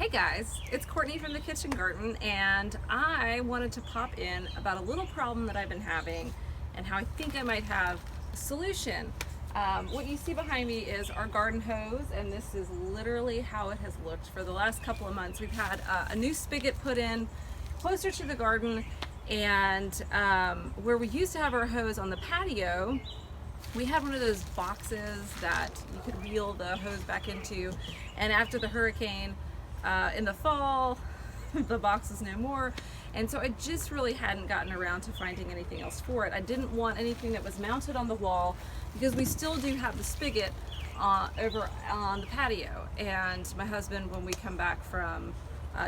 Hey guys, it's Courtney from the Kitchen Garden, and I wanted to pop in about a little problem that I've been having and how I think I might have a solution. What you see behind me is our garden hose, and this is literally how it has looked for the last couple of months. We've had a new spigot put in closer to the garden, and where we used to have our hose on the patio, we had one of those boxes that you could wheel the hose back into, and after the hurricane in the fall, the box is no more, and so I just really hadn't gotten around to finding anything else for it. I didn't want anything that was mounted on the wall because we still do have the spigot over on the patio, and my husband, when we come back from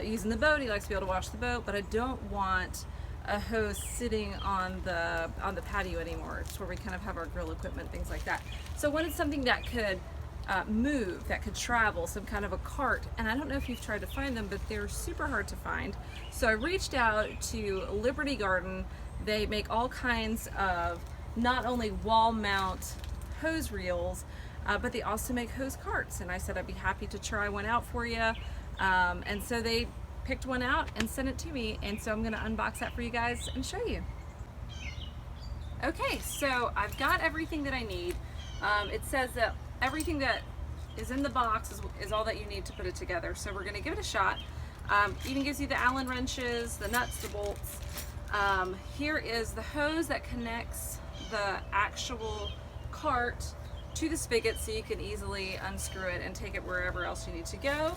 using the boat, he likes to be able to wash the boat, but I don't want a hose sitting on the patio anymore. It's where we kind of have our grill equipment, things like that. So I wanted something that could move, that could travel, some kind of a cart. And I don't know if you've tried to find them, but they're super hard to find. So I reached out to Liberty Garden. They make all kinds of not only wall mount hose reels, but they also make hose carts. And I said I'd be happy to try one out for you. And so they picked one out and sent it to me, and so I'm going to unbox that for you guys and show you. Okay, so I've got everything that I need. It says that everything that is in the box is all that you need to put it together, so we're going to give it a shot. Even gives you the Allen wrenches, the nuts, the bolts. Here is the hose that connects the actual cart to the spigot, so you can easily unscrew it and take it wherever else you need to go.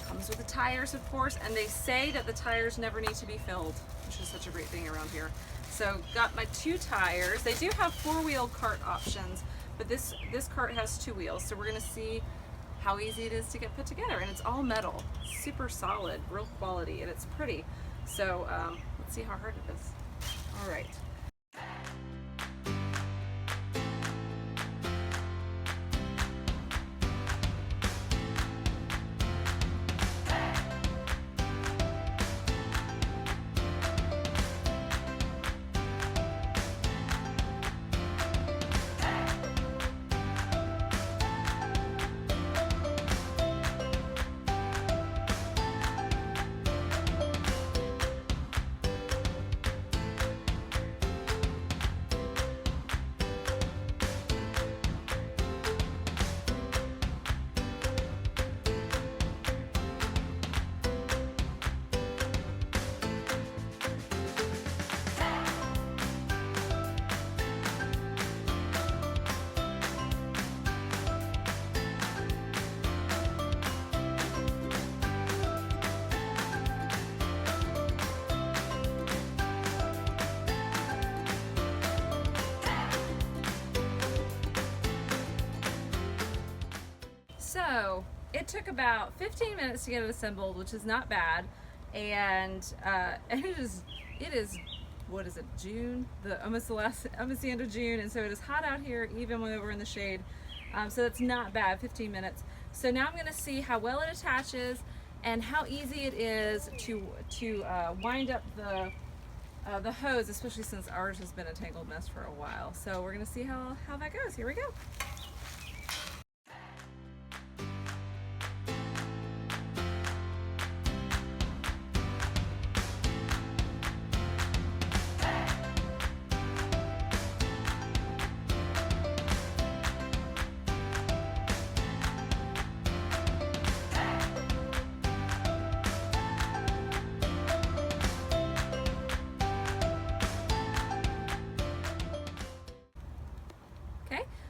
Comes with the tires, of course, and they say that the tires never need to be filled, which is such a great thing around here. So got my 2 tires. They do have 4-wheel cart options, but this cart has 2 wheels, so we're going to see how easy it is to get put together. And it's all metal, super solid, real quality, and it's pretty. So let's see how hard it is. All right. So it took about 15 minutes to get it assembled, which is not bad, and it is what is it, June? Almost the end of June, and so it is hot out here even when we're in the shade. So that's not bad, 15 minutes. So now I'm going to see how well it attaches and how easy it is to wind up the hose, especially since ours has been a tangled mess for a while. So we're going to see how that goes. Here we go.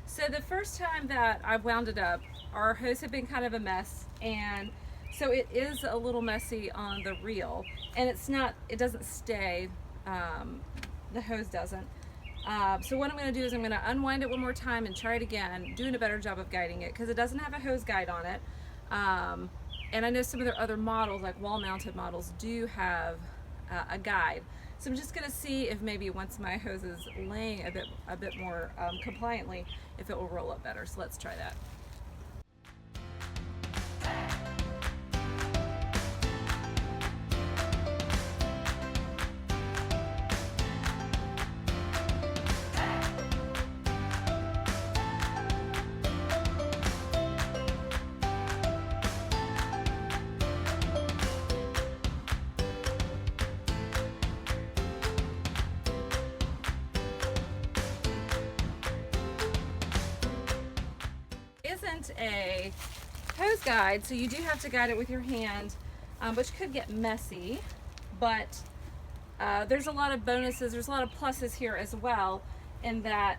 So the first time that I wound it up, our hose had been kind of a mess, and so it is a little messy on the reel, and it doesn't stay, the hose doesn't. So what I'm going to do is I'm going to unwind it one more time and try it again, doing a better job of guiding it, because it doesn't have a hose guide on it. And I know some of their other models, like wall-mounted models, do have a guide. So I'm just going to see if maybe once my hose is laying a bit more compliantly, if it will roll up better. So let's try that. isn't a hose guide, so you do have to guide it with your hand, which could get messy, but there's a lot of bonuses, there's a lot of pluses here as well, in that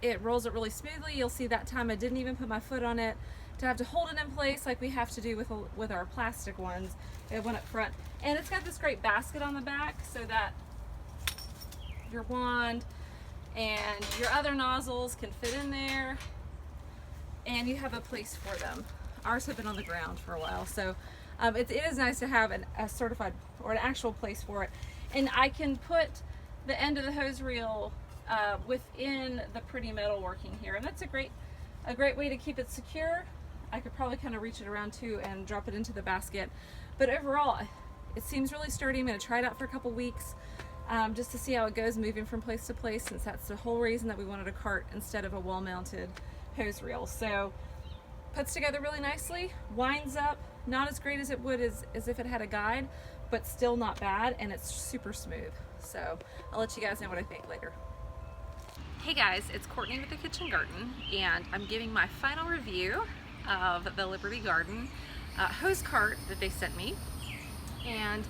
it rolls it really smoothly. You'll see that time I didn't even put my foot on it to have to hold it in place like we have to do with our plastic ones. We have one up front, and it's got this great basket on the back so that your wand and your other nozzles can fit in there, and you have a place for them. Ours have been on the ground for a while, so it is nice to have a certified or an actual place for it. And I can put the end of the hose reel within the pretty metal working here, and that's a great way to keep it secure. I could probably kind of reach it around too and drop it into the basket, but overall it seems really sturdy. I'm going to try it out for a couple weeks just to see how it goes moving from place to place, since that's the whole reason that we wanted a cart instead of a wall-mounted hose reel. So puts together really nicely, winds up not as great as it would as if it had a guide, but still not bad, and it's super smooth. So I'll let you guys know what I think later. Hey guys, it's Courtney with the Kitchen Garden, and I'm giving my final review of the Liberty Garden hose cart that they sent me. And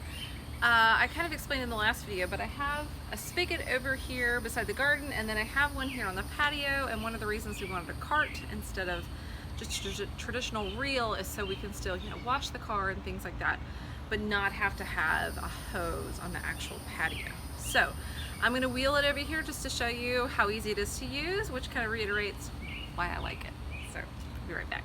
I kind of explained in the last video, but I have a spigot over here beside the garden, and then I have one here on the patio, and one of the reasons we wanted a cart instead of just a traditional reel is so we can still, you know, wash the car and things like that, but not have to have a hose on the actual patio. So I'm going to wheel it over here just to show you how easy it is to use, which kind of reiterates why I like it. So I'll be right back.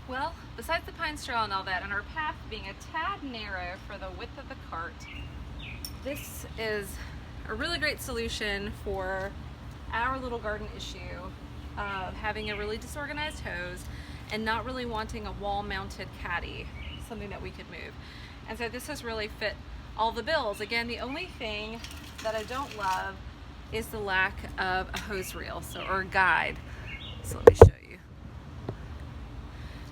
Well, besides the pine straw and all that, and our path being a tad narrow for the width of the cart, this is a really great solution for our little garden issue of having a really disorganized hose and not really wanting a wall-mounted caddy, something that we could move. And so this has really fit all the bills. Again, the only thing that I don't love is the lack of a hose reel, or a guide. So let me show you.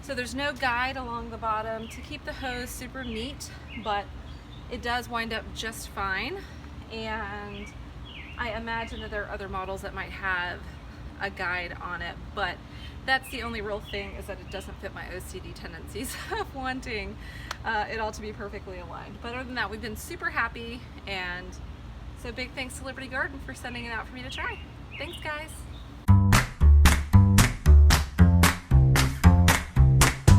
So there's no guide along the bottom to keep the hose super neat, but it does wind up just fine. And I imagine that there are other models that might have a guide on it, but that's the only real thing, is that it doesn't fit my OCD tendencies of wanting it all to be perfectly aligned. But other than that, we've been super happy, and so big thanks to Liberty Garden for sending it out for me to try. Thanks guys.